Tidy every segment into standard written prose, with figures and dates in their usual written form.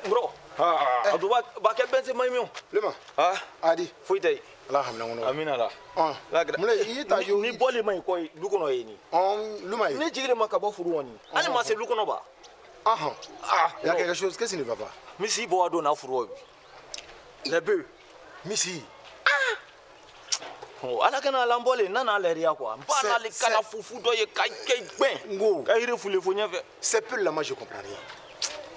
Bro. Ah, tu vas quel ben c'est maïmion. Lema. Ah, Adi. Fouité. Alhamdulillah. Amina la. Ah. Mule yita yo ni boli mai ko lukono yeni. Lumai. Ni jigire makabo furu woni. Ali ma se lukono ba. Ah. Ah, il y a quelque chose, qu'est-ce qui ne va pas? Misi bo ado na furu. Les bœufs. Misi. Oh, ala kana lambole nana leria quoi. Bana le kala fufu do ye kay ben. Ngo. Kay refoulé fo nya fait. C'est peu là, moi je comprends rien.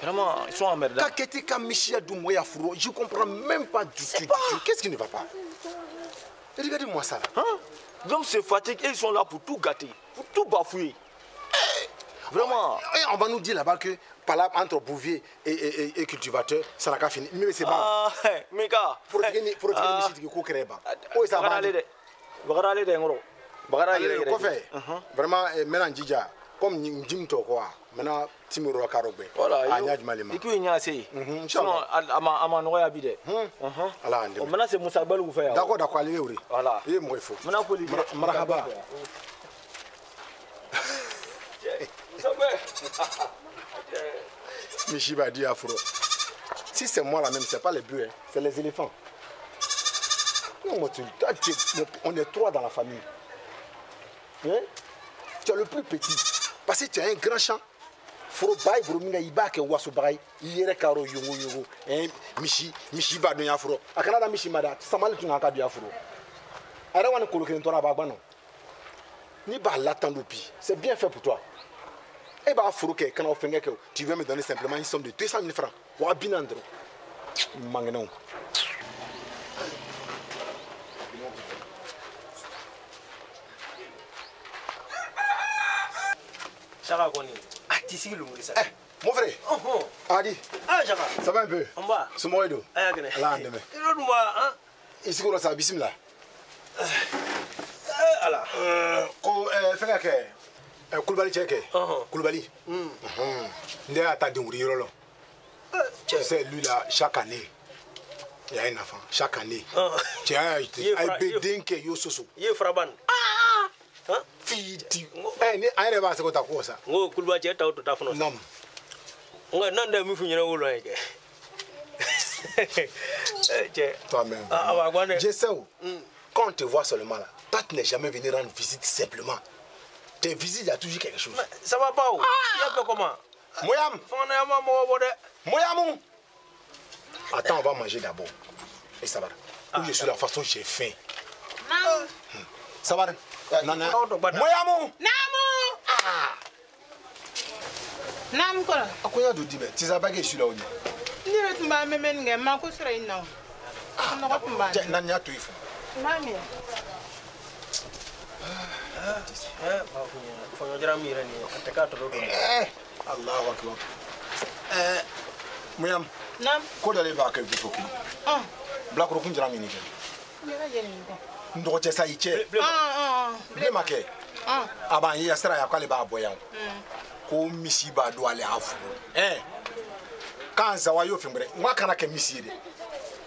Vraiment, ils sont emmerdés. Kaketi Kamishia Doumoya Furo, je comprends même pas du tout. Qu'est-ce qui ne va pas? Regardez-moi ça là. Hein? Donc c'est fatigué, ils sont là pour tout gâter, pour tout bafouer. Vraiment. On va nous dire là-bas que par là, entre bouvier et cultivateur, ça n'a qu'à finir. Mais c'est bon. Ah, mais gars. Faut retirer les messieurs qui courent là-bas. Oui, ça va aller. Quoi faire? Vraiment, maintenant, Djidja, comme Jim Tokwa, maintenant, Timuro Karogbe. Voilà. Et puis, il y a assez. Sinon, à ma noya bide. Maintenant, c'est Moussa Bel ou faire. D'accord, d'accord, allez, oui. Voilà. Il est moins faux. Maintenant, pour lui. Marhaba. Michiba dit Afro. Si c'est moi là même, c'est pas les bœufs, c'est les éléphants. Non, moi, on est trois dans la famille. Hein? Tu es le plus petit. Parce que tu as un grand champ. Foro bay brominga ibake waso bay yere karo yongo mishi ba dunya furo akana da mishi mada samal tuna ka dia furo ara wana koloken to na ba gbano ni ba l'attendre pi c'est bien fait pour toi et ba furo ke kana ofenge ke tu veux me donner simplement une somme de 200 000 francs wa binandro mangeno Chaka Koni. Ah, tu sais le mot ça. Mon frère. Adi. Ah, Chaka. Ça va un peu? On va. C'est moi, Edo. Ah, ok. Là, demain. Hein? Ici, on a ça, bismillah. Alors. Fais que. Koulibaly, tu sais Koulibaly. Il a ta démouri, tu sais, lui là, chaque année, il y a un enfant. Chaque année. Tu as un bédin qui est yososo. Il est frappant. Fiti. Eh, aïe, va se faire quoi ça? Oh, Koulibaly, tu es tout à fait. Non. On a n'en a mis au loin. Toi-même. Je sais où. Quand on te voit seulement là, toi tu n'es jamais venu rendre visite simplement. Tes visites, il y a toujours quelque chose. Ça va pas où? Il y a pas comment? Moyam. Moyamou. Attends, on va manger d'abord. Et ça va. Où je suis la façon j'ai faim. Ça va. Nana. Moyamou. Namu. Nam ko. Akoya do dibe. Tizabage suis là où. Ni retumba memen nge ma ko sura ina. No ko tumba. Nanya to ifu. Mami. Allahu akbar. Moyam. Nam. Ko dale ba ka bi foki. Black ro kunjira mi ni ke. Yega jeni ko. Ndo che sa iche. Ble make. Aban yi asra ya kwale ba boyan. Ko misi ba do ale afu. Quand ça va yo fimbre. Moi kana ke misi de.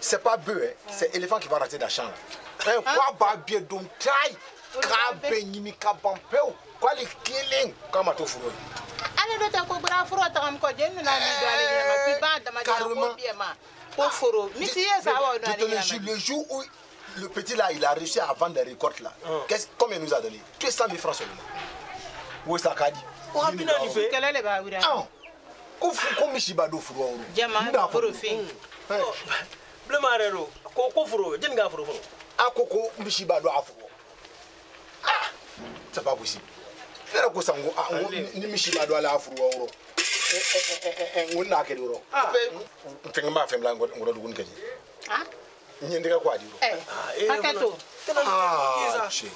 C'est pas bœuf, c'est éléphant qui va rater la chambre. Quoi ba bien donc try. Ka benyimi ka bampeo. Quoi les killing comme to furo. Ale do ta ko bra furo ta kam ko jeni na mi do ale ma pi ba da ma ko bien ma. Ko furo. Misi ça va do ale. Le jour où le petit là il a réussi à vendre des récoltes là. Combien il nous a donné? 200 000 francs seulement. Où ça ka dit? Quel est ba wira? Comme Mishiba do furo. Jama furo fin. Le marero, ko furo, jeni ga furo. Koko Mishiba do afuro. C'est pas possible. Nera ko sango ni Mishiba do ala afuro oro. Ngona ke doro. Tenga ma femla ngoro dugun kaji. Nyendeka kwa diro. Pakato. Che.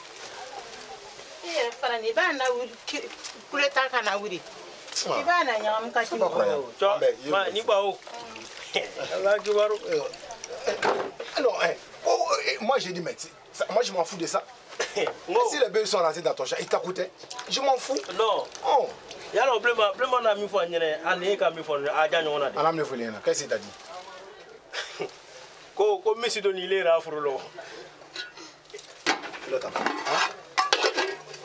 Farani ba na wuri kuleta kana wuri. Ibana nyam ka shi. Ma ni ba o. Allah ki baro. Alors, moi j'ai dit, mais moi je m'en fous de ça. Si les bœufs sont rentrés dans ton chat, ils t'a coûté. Je m'en fous. Non. Il y a un problème à mi fois, allez, comme il faut, à Daniel. Qu'est-ce que tu as dit? Comme Messi Donilé, là, Frollo.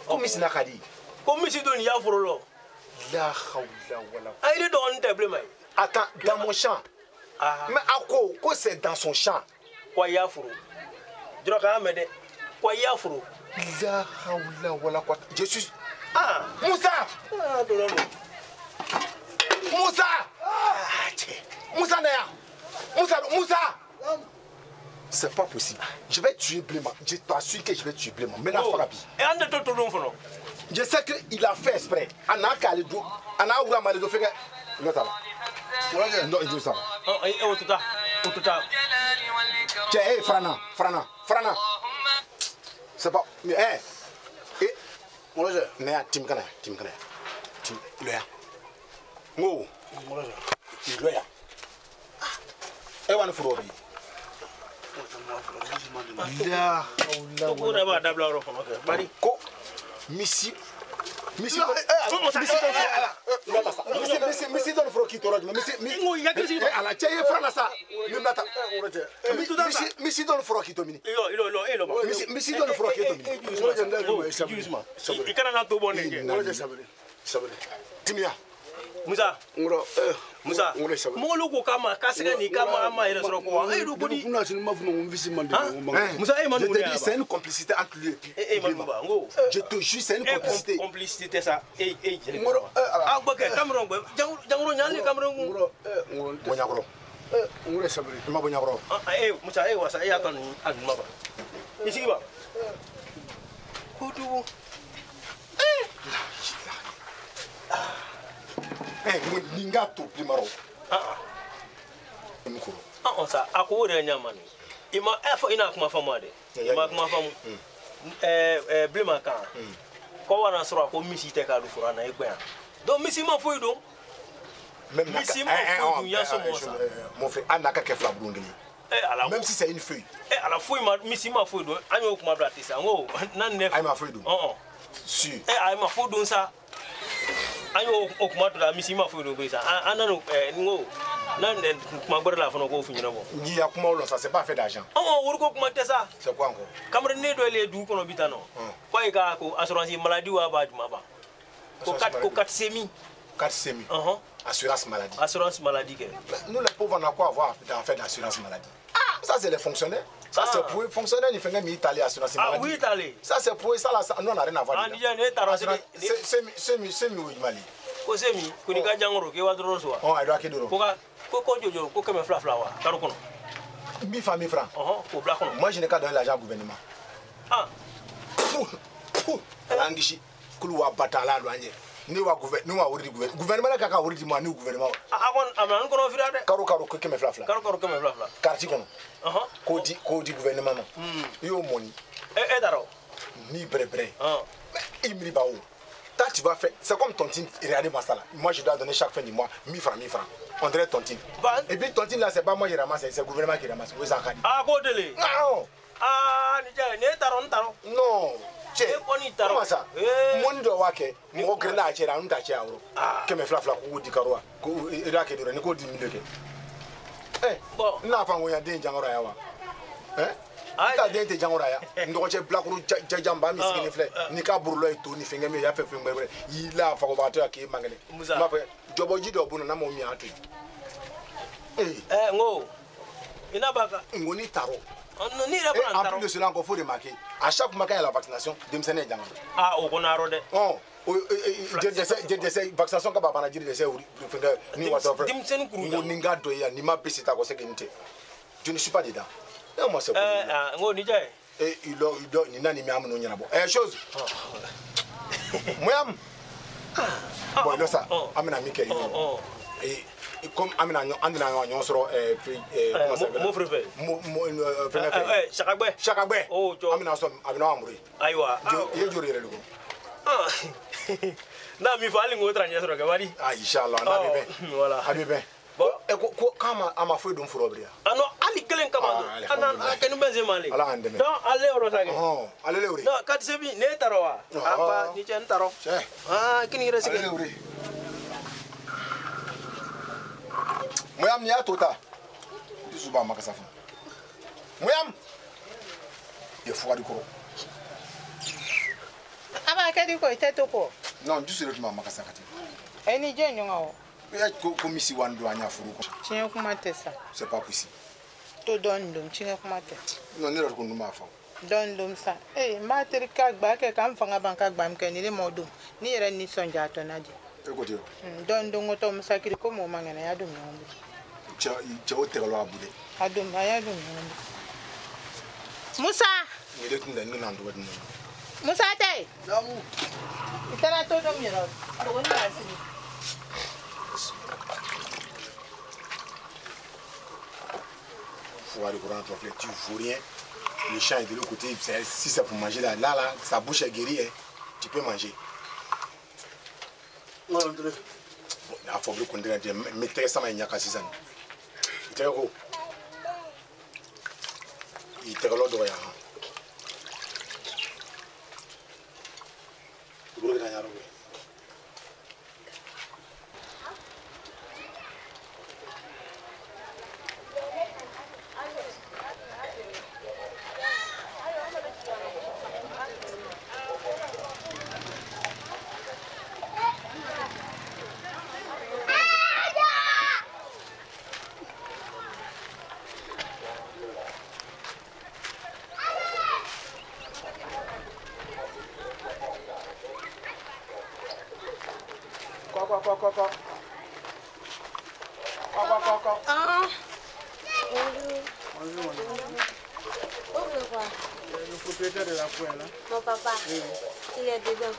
Comme Messi Nakadi. Comme Messi Donilé, Frollo. La Khawla wala. Ah, il est dans un tableau. Attends, dans mon champ. Mais à quoi c'est dans son champ? Quoi yafuru? Droga mede. Quoi yafuru? La haoula wala quoi. Je suis. Ah, Moussa! ah, dolamo. Moussa! Moussa Naya! Moussa! C'est pas possible. Je vais tuer Blema. Je t'assure que je vais tuer Blema. Maintenant, Farabi. Et ande to non fono. Je sais qu'il a fait exprès. Ana Kalido. Ana Oura Malido fait que. L'autre là. Non, il dit ça. Oh, eh, oh, tout à. Tiens, hé, Frana. C'est pas. Mais, hé. Eh. Naya, Tim Kana. Tim. Loya. Ngo. Loya. Eh, on faut robi. La haoula. Ko na ba dabla ro fono. Bari. Ko. Missy donne froki toroj Missy donne froki to mini Missy donne froki to mini ikana na to bonne Timia Musa molo ko kama kasika ni kama ama ere soro ko do ko di Musa manu c'est une complicité entre lui et Manuba ngo je te jure c'est une complicité ça ah baka Cameroun jangro nyali Cameroun Bonyagro sabri ma Bonyagro Musa wasa ya kan agma ba isi ba kudu ninga to primaro sa ako re nyamani ima efo ina kuma famade ima kuma famu blema kan ko wana soro ko misi te ka du fura na egbe do misi ma foi do même misi ma foi du ya so mo sa mon frère anaka ke fla burungeli même si c'est une feuille à la fouille misi ma foi do anyo kuma brati sa ngo nan ne ay ma feuille do si ay ma foi do sa anyo okuma to la misi ma foi do be sa anano ngo nan kuma gbara la fono ko fu nyina bo ni ya kuma lo ça c'est pas fait d'argent wor ko kuma te sa c'est quoi encore Cameroun ne do le du kono bitano ko e ka ko assurance maladie wa ba duma ba ko 4 semi assurance maladie que nous les pauvres on a quoi avoir en fait d'assurance maladie ça c'est les fonctionnaires ça c'est pour les fonctionnaires il fait même Italie assurance maladie oui Italie ça c'est pour ça là nous on a rien à voir c'est Mali ko semi ko ni ka jangoro ke wa doro so ay do akidoro ko jojo ko keme fla wa taru kono 1000 francs ko bla kono moi je n'ai qu'à donner l'argent au gouvernement angishi kulu wa batala lo anye ni wa gouvernement ka wori di mo ni gouvernement akon amran kono fira de karo ko keme fla karo keme fla quartier kono ko di gouvernement yo moni daro ni brebre imri bawo tu vas faire, c'est comme tontine, regardez-moi ça là. Moi je dois donner chaque fin du mois 1000 francs. On dirait tontine. Et puis tontine là, c'est pas moi qui ramasse, c'est le gouvernement qui ramasse. Vous en avez. Ah, Godele. Non. Ah, non. Comment ça? Mon doit wake, mon grenade à un tachia. Que me flafla ou di caroa. Et là, qui doit nous dire 1000 euros. Bon, n'a pas moyen d'un jangorayawa. Ika dente jangoraya ndo che black ru jajamba mi sikini fle ni ka burlo eto ni fenge me ya fe fengbe ila fa ko bato ya ke mangale ma fe jobo jido bunu na mo mi atu ngo ina baka ngoni taro ni la prendre en plus de cela encore faut remarquer à chaque fois qu'il y a la vaccination demsene jangoro o konaro de je vaccination ka baba na jiri de se fenge ni wato fe demsene kuru ngoni ngado ya ni ma pesita ko sekente je ne suis pas dedans. Moi c'est ngo ni jaye il ni nani mi amuno nyana bo chose moyam bon là ça amina mi kay et comme amina andina nyon soro comment ça mo frère chakagbe amina so amina amuri aywa ye jori rele go na mi fali ngo tranya soro ke bari inshallah na bebe voilà habibe ko kama ama foi dum furobria ano ali kelen kama ana kenu benzema le ala andeme don ale oro sage ale leuri no kat sebi ne tarowa apa ni chen taro kini resi ale leuri moyam ni atota disuba makasafa moyam ye fwa di koro ama kedi ko iteto ko non du sur le makasakati eni je nyonga Comme ici, on doit y avoir. C'est pas possible. To don dum chinga kumate. Non, ne le ma femme. Don dum sa. Materi kagba ke kam fanga banka gbam ke ni le modum. Ni yere ni sonja to naji. Écoutez. Don dum to musakiri ko mo mangana ya dum yombe. Cha o tegalo abude. Adum ya dum yombe. Musa. Ni le tunda ni nan do wadin. Musa tay. Namu. Itana to dum yero. To woni asini. Faut aller courir entre tu vois rien. Le champ est de l'autre côté. Si c'est pour manger là, sa bouche est guérie, hein, tu peux manger. Non, il faut que tu aies mais très ça, il y a qu'à 6 ans. Il est gros. Il est l'autre d'oreille. Il est gros. Le propriétaire de la poêle. Mon papa, il est dedans.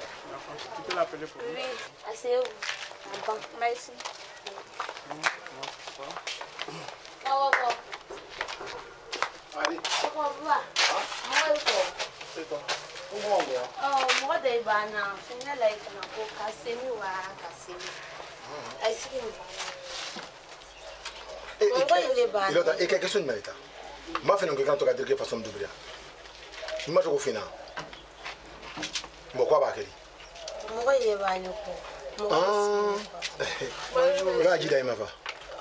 Tu peux l'appeler pour Oui, asseyez-vous. Bon, merci. Allez. C'est quoi? Oh, moi, des bananes. C'est une like pour casser ou à casser. Et quelque chose de mérite. Ma fait que quand tu as dit que façon de briller. Je m'en trouve fina. Mon quoi va moi, il est venu. Ah, dit d'ailleurs, ma va.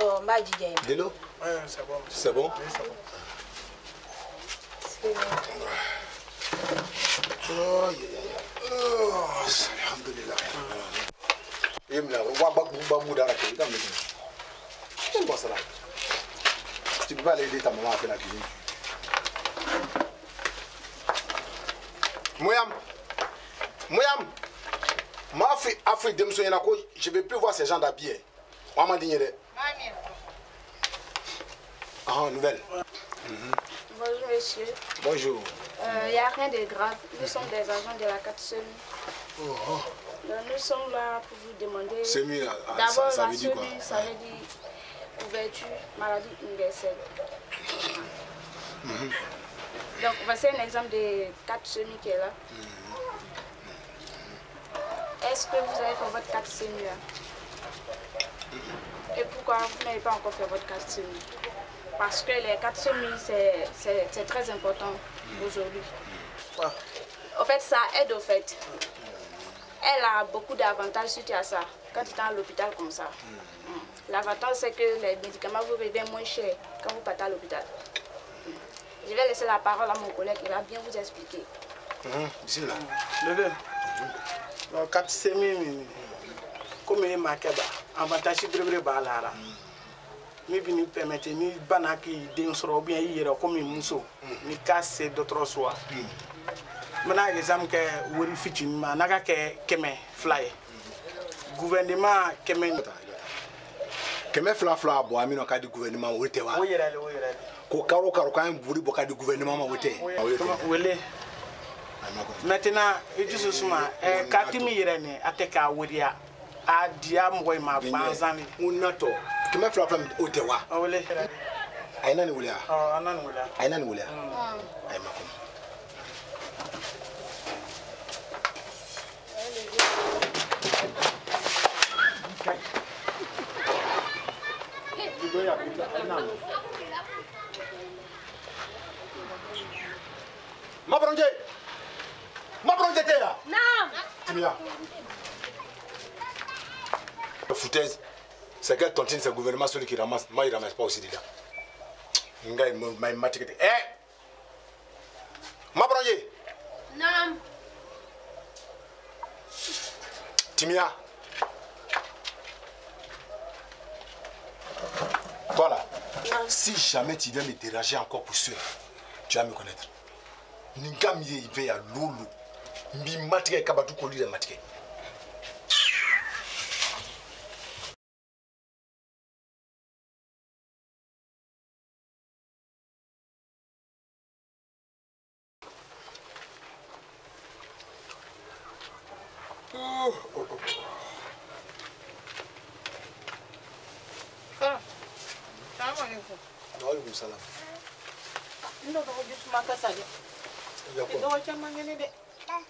Oh, ma dit d'ailleurs. De l'eau? C'est bon. C'est bon? Oui, c'est bon. Oh, alhamdulillah. Et me la voit beaucoup d'arrêt. C'est quoi ça là? Tu peux pas aller aider ta maman à faire la cuisine. Mouyam, ma fille a fait des monsieur Yanako, je ne vais plus voir ces gens d'habillés. On m'a dit. Ah, nouvelle. Bonjour, monsieur. Bonjour. Il n'y a rien de grave. Nous sommes des agents de la 4 SEMI. Nous sommes là pour vous demander. SEMI, d'abord, ça la veut dire quoi? SEMI, ça veut dire ouverture maladie universelle. Donc, voici un exemple de 4 SEMI qui est là. Est-ce que vous avez fait votre 4 SEMI là? Et pourquoi vous n'avez pas encore fait votre 4 SEMI? Parce que les 4 SEMI, c'est très important aujourd'hui. En fait, ça aide au fait. Elle a beaucoup d'avantages suite à ça, quand tu es à l'hôpital comme ça. L'avantage, c'est que les médicaments vous reviennent moins cher quand vous partez à l'hôpital. Je vais laisser la parole à mon collègue, il va bien vous expliquer. Bismillah. Level. Donc, 4 SEMI, comme il est marqué, avantage de balara. Mais nous permettez ni banaki d'un sort bien hier comme une mousso, ni casse d'autres soirs. Maintenant, exemple que Wuri Fichima, naga que Keme fly. Gouvernement Keme. Keme fla bois, mais non cas du gouvernement où était. Oui, Ko karo quand même voulu boka du gouvernement où était. Oui. Maintenant, il dit ce soir, Katimi Irene, Ateka Wuria, a diam way ma banzani. Unato. Keme fla où était wa. Oui. Aina ni wulia. Anan wulia. Aina ni wulia. Aima kom. Ma bronze t'es là. Non. Tu là. La foutaise, c'est quelle tontine, c'est le gouvernement celui qui ramasse. Moi, il ne ramasse pas aussi déjà. Il m'a dit, ma bronze. Non. Timia. Si jamais tu viens me déranger encore pour cela, tu vas me connaître. Ningam ye veya lulu. Mi matike kabatu koli de matike. Salam. Non, je m'en casse.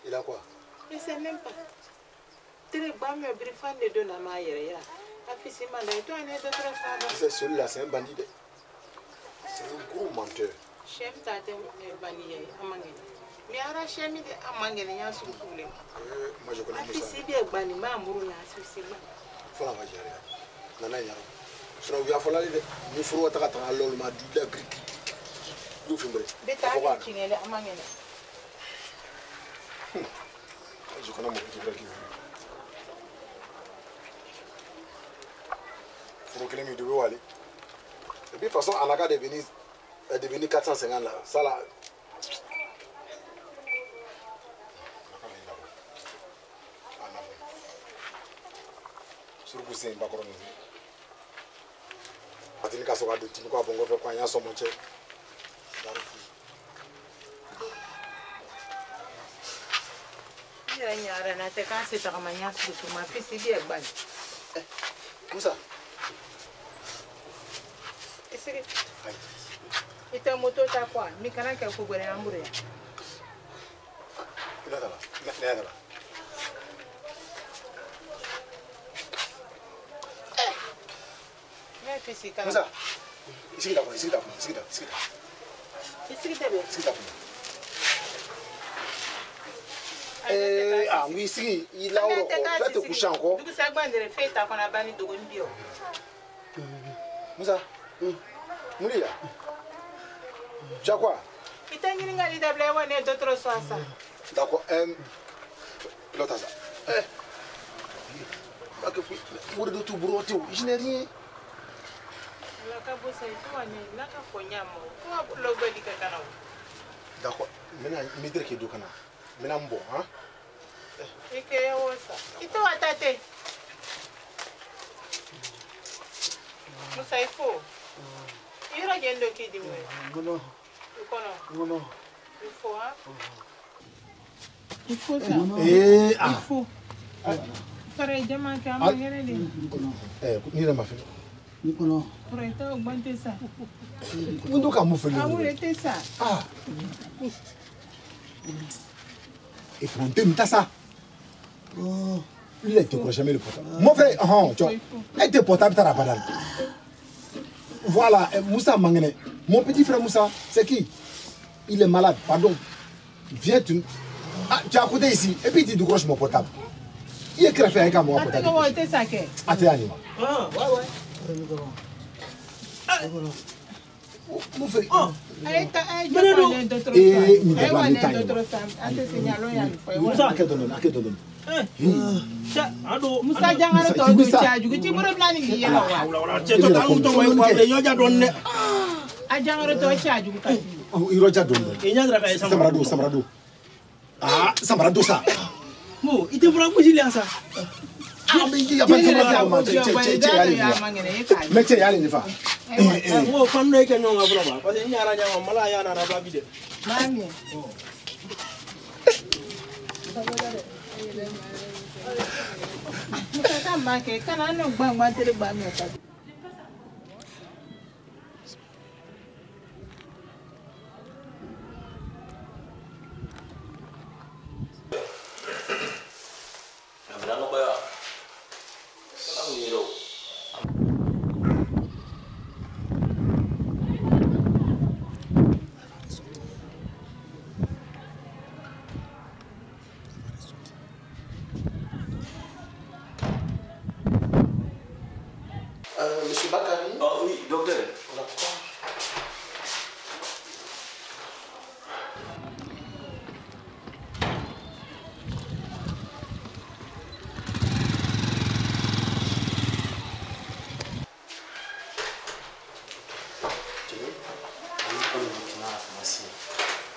Il a quoi? Je ne sais même pas. C'est celui-là, c'est un bandit. C'est un gros menteur. Moi je connais Moussa. Faut la gérer. Nana Yaro. Je ne vais pas aller. Il faut que tu aies un lol ma dila gri. Du filmer. Je connais mon petit frère qui veut. Faut que les mieux devait aller. Et puis de toute façon, Anaka est devenu 450 là. Ça là. Sur le sein, pas comme ça. Atini ka soka de tini ko abongo fe kwa nyaso moche. Ya nyara na te ka se ta kama nyaso tu ma fisi bi egban. Musa. Esiri. Ita moto ta kwa, mi kana ke ko gbere ambure. Ila dala. Musa, ici là. Ah oui, ici, il a te coucher encore. Musa, Moulia, tu as quoi? D'accord, l'autre ça. Je n'ai rien. D'accord, maintenant, je vais te dire. Maintenant, bon, hein? Il faut ça. Il faut. Pareil, demain, quand même, Ni la mafia. Ni kono. Pour être augmenté ça. Mundo ka mufeli. Ah oui, c'était ça. Ah. Et pour te mettre ça. Oh, il est te jamais le portable. Mon frère, tu vois. Et te portable t'as pas là. Voilà, Moussa Mangene. Mon petit frère Moussa, c'est qui? Il est malade, pardon. Viens tu. Ah, tu es à côté ici et puis tu décroches mon portable. Il est crève avec moi portable. Comment était ça que? Ah, t'es animé. Ah, ouais. Mon frère. Musa jangara to do charge guti buru planning yi yela wa ce to ta uto moy ko be yoja don ne a jangara to charge guti iroja don e nyandra kay samrado ah samrado sa mo ite fura ko jili asa ah mais il y a pas de samrado mais tu yali ni fa mo fan no ke nyonga fura ba parce que nyara nyama mala ya na raba bi de mami Musa ke kana no gbangba tere gba mi ta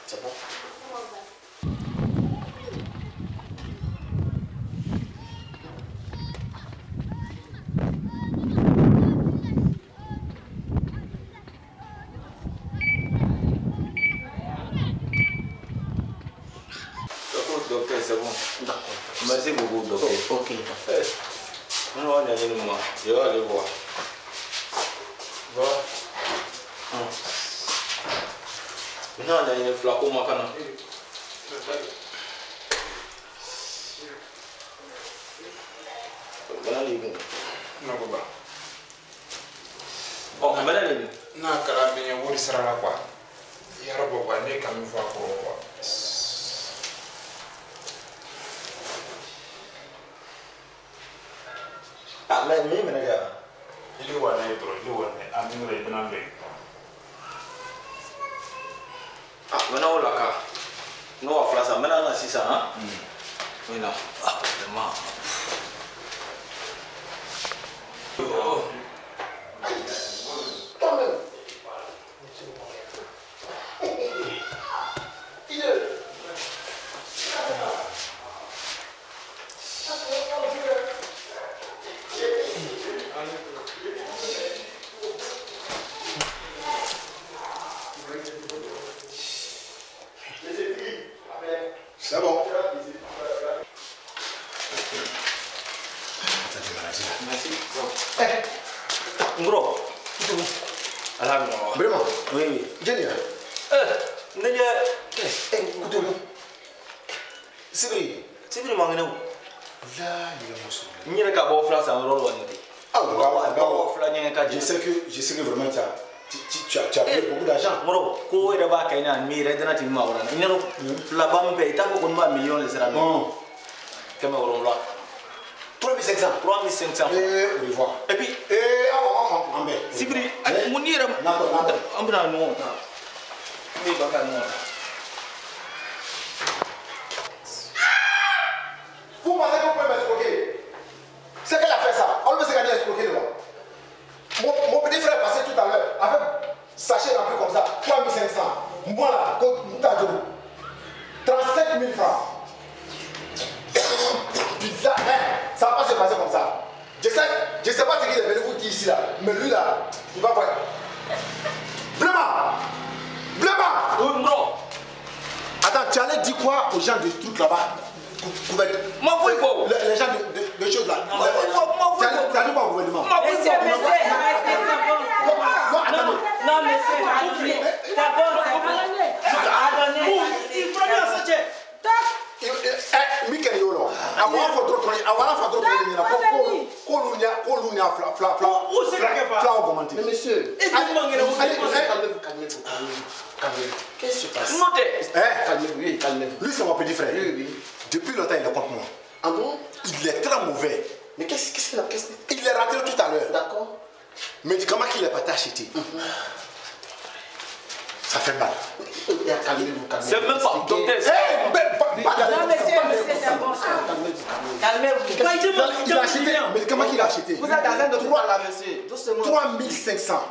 C'est bon? Docteur, c'est bon. D'accord. Merci beaucoup, docteur. Ok. On va aller le moment. Je vais aller voir. Voilà. Maintenant, on a une flacon macana. Oh, madame. Non, carabinier, vous serez là quoi. Il y a un peu de temps comme il faut quoi. Ah, mais ni mais gars. Il est où là, il est où là, à nous les benambe. Ah, maintenant on l'a cas. Non, on va faire ça. Maintenant, on a 600, hein? Oui, non. Ah, vraiment. Oh. C'est bon. Merci. Ngro. Alhamdulillah. Vraiment? Oui, oui. Jenny. N'est-ce Sibri. Sibri mangene. Là, il est moussou. Ni le cabo flas en rôle wanité. Ah, ouais. Je Je sais que vraiment tu as payé beaucoup d'argent. Moro, ko ida ba kayna mi redana tin ma wala. Inero la bam pe ta ko ma million les sera. Non. Kama woron la. 3500. 3500. Au revoir. Et puis Sibri, munira ambra no. Mi baka no. Vous pensez que vous pouvez m'escroquer? C'est qu'elle a fait ça. On ne sait qu'elle a escroqué devant. Mon petit frère est passé tout à l'heure avec sachet rempli comme ça, 3500. Moi là, t'as 37 000 francs. Bizarre, hein? Ça va pas se passer comme ça. Je sais pas ce qu'il est venu vous dire ici là, mais lui là, il va pas. Blema! Attends, tu allais dire quoi aux gens de trucs là-bas? Les gens de choses là. Tu allais dire quoi au gouvernement? Monsieur, non, monsieur, c'est bon, Mikel Yolo, avant votre tournée, mais monsieur, calmez-vous. Qu'est-ce qui se passe? Calmez-vous. Lui, c'est mon petit frère. Depuis longtemps, il est contre moi. Ah bon? Il est très mauvais. Mais qu'est-ce qu'il a? Il est rentré tout à l'heure. D'accord. Médicament qu'il n'est pas acheté. Ça fait mal. Calmez-vous. C'est même pas docteur. Non, monsieur, c'est bon. Calmez-vous. Il a acheté un médicament qu'il a acheté. Vous êtes dans un document là, monsieur. 3500.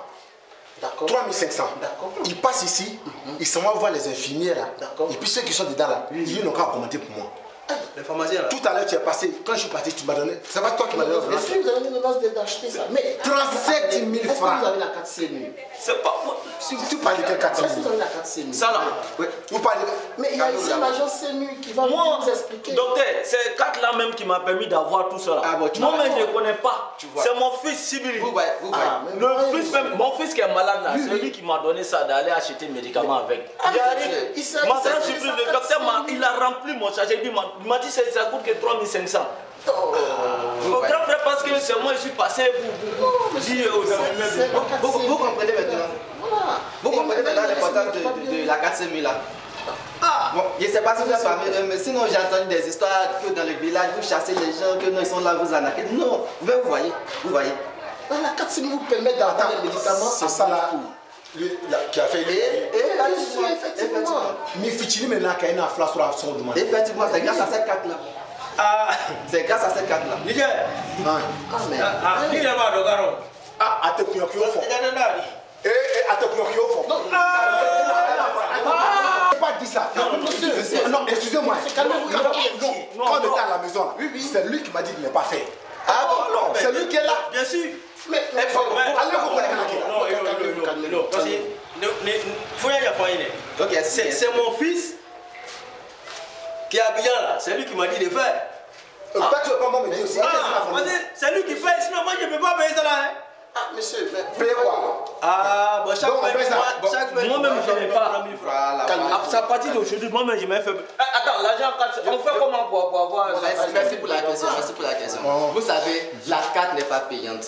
D'accord. 3500. D'accord. Il passe ici, il s'en va voir les infirmières là. D'accord. Et puis ceux qui sont dedans là, ils n'ont qu'à commenter pour moi. Les pharmaciens là. Tout à l'heure, tu es passé. Quand je suis parti, tu m'as donné. C'est pas toi qui m'as donné Bien sûr, vous avez une ordonnance d'acheter ça. Mais 37 000 francs. Est-ce que vous avez la carte CMU? C'est pas. Si tu parles de quelle carte? Est-ce que vous avez la carte CMU? Ça là. Oui. Vous parlez de. Mais il y a ici l'agence CMU qui va vous expliquer. Docteur, c'est 4 là même qui m'a permis d'avoir tout cela. Ah bon, tu moi vois, même je ne connais pas. C'est mon fils Sibiri. Vous voyez. Le fils même, mon fils qui est malade là, c'est lui qui m'a donné ça d'aller acheter des médicaments avec. J'arrive. Ma grande surprise, le docteur il a rempli mon chargé. Il m'a dit ça coûte que 3500. Mon grand frère, parce que c'est moi, je suis passé pour dire aux amis. Vous comprenez maintenant? Voilà. Vous comprenez maintenant l'importance de la carte CMU là? Bon, je ne sais pas si vous êtes parmi eux, mais sinon j'ai entendu des histoires que dans le village, vous chassez les gens, que non, ils sont là, vous arnaquez. Non, vous voyez. La carte CMU vous permet d'avoir les médicaments. C'est ça là. Lui qui a fait. Effectivement. Mais Fichini maintenant qui a une flash sur son demande. Effectivement, c'est grâce à cette carte là. C'est grâce à cette carte là. Nickel. Ah, à te couillon qui au fond. À te couillon qui au fond. non, excusez-moi. Quand on était à la maison, c'est lui qui m'a dit de ne pas faire. Ah bon, c'est lui qui est là. Bien sûr. Mais allez vous c'est mon fils qui est bien là. C'est lui qui m'a dit de faire. Toi, tu veux pas moi me dire aussi. C'est lui qui fait, sinon moi je ne peux pas payer ça là. Ah, monsieur, payez quoi? Ah, bon, chaque fois, moi-même, je n'ai pas. À partir d'aujourd'hui, moi-même, je m'ai fait. Attends, l'argent, on fait comment pour avoir. Merci pour la question. Merci pour la question. Vous savez, la carte n'est pas payante.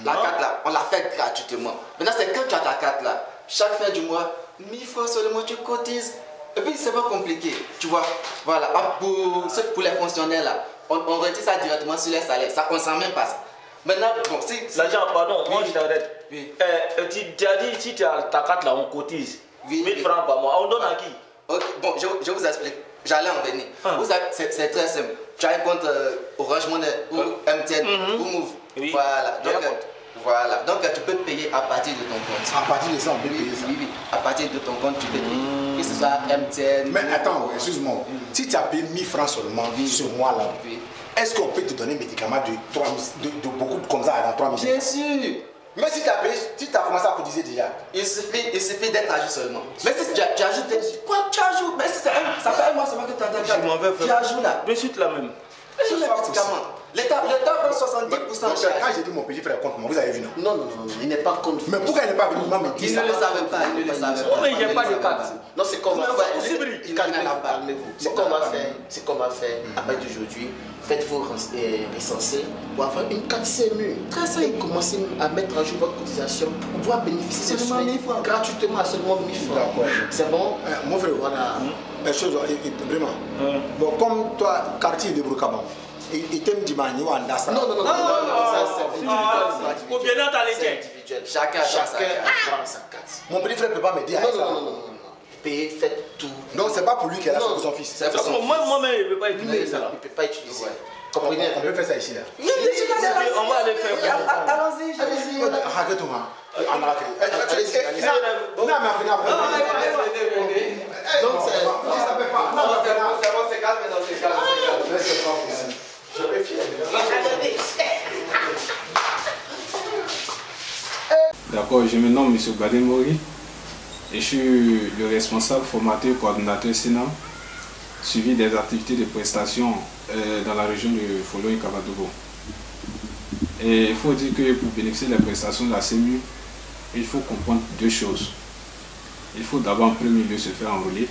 La carte là, on la fait gratuitement. Maintenant, c'est quand tu as ta carte là, chaque fin du mois, 1000 francs seulement, tu cotises. Et puis, c'est pas compliqué. Tu vois, voilà. Pour les fonctionnaires là, on retire ça directement sur les salaires. Ça, on ne sent même pas ça. Maintenant, bon, si l'argent, pardon, moi je t'arrête. Oui. Tu as dit, si tu as ta carte là, on cotise. 1000 francs par mois. On donne à qui? Okay. Bon, je vous explique. J'allais en venir. C'est très simple. Tu as un compte Orange Money ou MTN ou Move. Oui. Voilà. Donc, tu peux payer à partir de ton compte. À partir de ça, on peut payer ça. Oui. À partir de ton compte, tu peux payer. Que ce soit MTN. Mais attends, excuse-moi. Si tu as payé 1000 francs seulement ce mois-là, est-ce qu'on peut te donner un médicament de beaucoup comme ça dans 3 000? Bien sûr. Mais si tu as payé, si tu as commencé à cotiser déjà. Il suffit d'être à jour seulement. Mais si tu ajoutes, quoi, tu ajoutes? Mais si ça fait un mois seulement que tu as tu ajoutes là. De suite là même. Sur les médicaments. L'État prend 70%. Quand j'ai dit mon petit frère compte, vous avez vu non? Non, il n'est pas contre. Mais pourquoi il n'est pas venu? Il ne le savait pas. Mais il n'y a pas de carte. Non, c'est qu'on va faire. C'est qu'on va faire à partir d'aujourd'hui. Faites-vous recenser pour avoir une carte CMU. Très simple. Et commencez à mettre à jour votre cotisation pour pouvoir bénéficier de soins gratuitement à seulement 1000 francs. D'accord. C'est bon? Mon frère, voilà. Vraiment. Bon, comme toi, quartier de Brokaban. Il t'aime du mani ou en dassa. Non, ça c'est individuel. Pour bien entendre les individuel. Chacun a sa carte. Mon petit frère ne peut pas me dire. Non. Payez, faites tout. Non, c'est pas pour lui qu'elle a pour son fils. Moi-même, il ne peut pas utiliser ça. Il ne peut pas utiliser. Comprenez? On peut faire ça ici là. On va aller faire. Allons-y. Arrête-toi. Allez-y. Non, mais après. Donc c'est bon, c'est calme, non, c'est calme. Je vais filer. D'accord, je me nomme M. Badin Mori et je suis le responsable formateur coordinateur Sénam, suivi des activités de prestation dans la région de Folo et Cavadougou. Et il faut dire que pour bénéficier des prestations de la CMU, il faut comprendre deux choses. Il faut d'abord en premier lieu se faire enrôler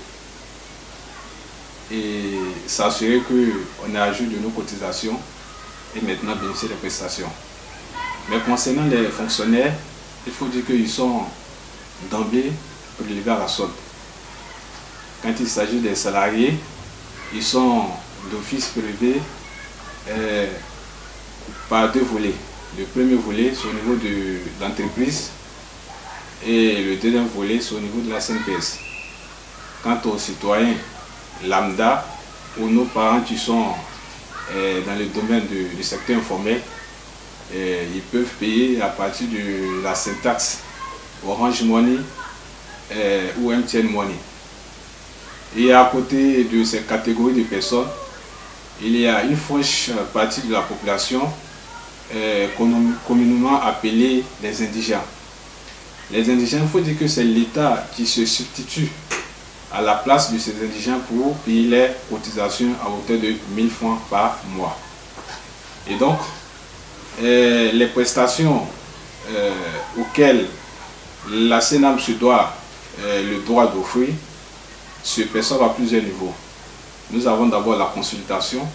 et s'assurer qu'on est à jour de nos cotisations et maintenant bénéficier des prestations. Mais concernant les fonctionnaires, il faut dire qu'ils sont d'emblée prélevés à la solde. Quand il s'agit des salariés, ils sont d'office prélevés par deux volets. Le premier volet, c'est au niveau de l'entreprise et le deuxième volet, c'est au niveau de la CNPS. Quant aux citoyens lambda ou nos parents qui sont dans le domaine du secteur informel, ils peuvent payer à partir de la syntaxe Orange Money ou MTN Money. Et à côté de ces catégories de personnes, il y a une franche partie de la population communément appelée les indigents. Les indigents, il faut dire que c'est l'État qui se substitue à la place de ces indigents pour payer les cotisations à hauteur de 1000 francs par mois. Et donc, les prestations auxquelles la Sénam se doit le droit d'offrir se perçoivent à plusieurs niveaux. Nous avons d'abord la consultation.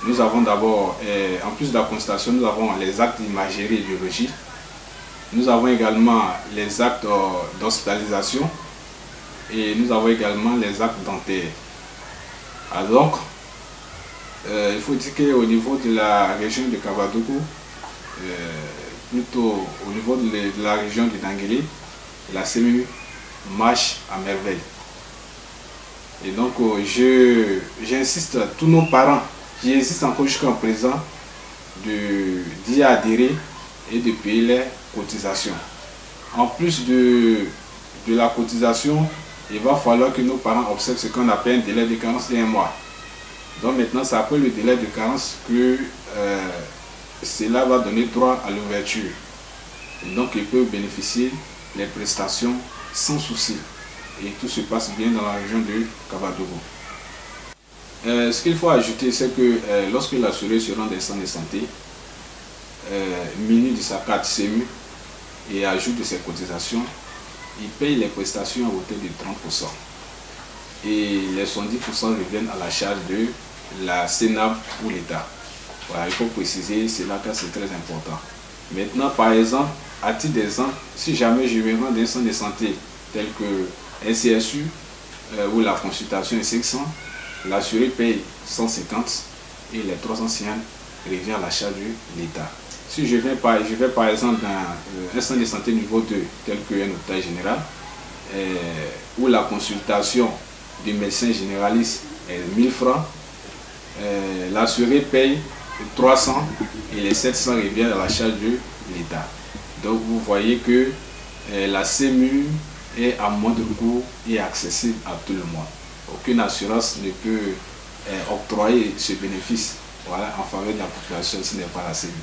Nous avons d'abord, en plus de la consultation, nous avons les actes d'imagerie et biologie. Nous avons également les actes d'hospitalisation et nous avons également les actes dentaires. Alors, donc, il faut dire qu'au niveau de la région de Cavadougou, plutôt au niveau de la région de Danguélé, la CMU marche à merveille. Et donc, j'insiste à tous nos parents qui existent encore jusqu'à présent d'y adhérer et de payer les cotisations. En plus de la cotisation, il va falloir que nos parents observent ce qu'on appelle un délai de carence de 1 mois. Donc maintenant, c'est après le délai de carence que cela va donner droit à l'ouverture. Et donc, ils peuvent bénéficier des prestations sans souci. Et tout se passe bien dans la région de Kavadougou. Ce qu'il faut ajouter, c'est que lorsque l'assuré se rend dans un centre de santé, muni de sa carte CMU et ajoute de ses cotisations, il paye les prestations à hauteur de 30%. Et les 70% reviennent à la charge de la CNAB ou l'État. Voilà, il faut préciser cela car c'est très important. Maintenant, par exemple, à titre d'exemple, si jamais je me rends dans un centre de santé tel que SCSU, où la consultation est 500, l'assuré paye 150 et les 350 reviennent à la charge de l'État. Si je vais par exemple dans un centre de santé niveau 2, tel qu'un hôpital général, où la consultation du médecin généraliste est 1000 francs, l'assuré paye 300 et les 700 reviennent à la charge de l'État. Donc vous voyez que la CMU est à moindre coût et accessible à tout le monde. Aucune assurance ne peut octroyer ce bénéfice, voilà, en faveur de la population, ce n'est pas la CMU.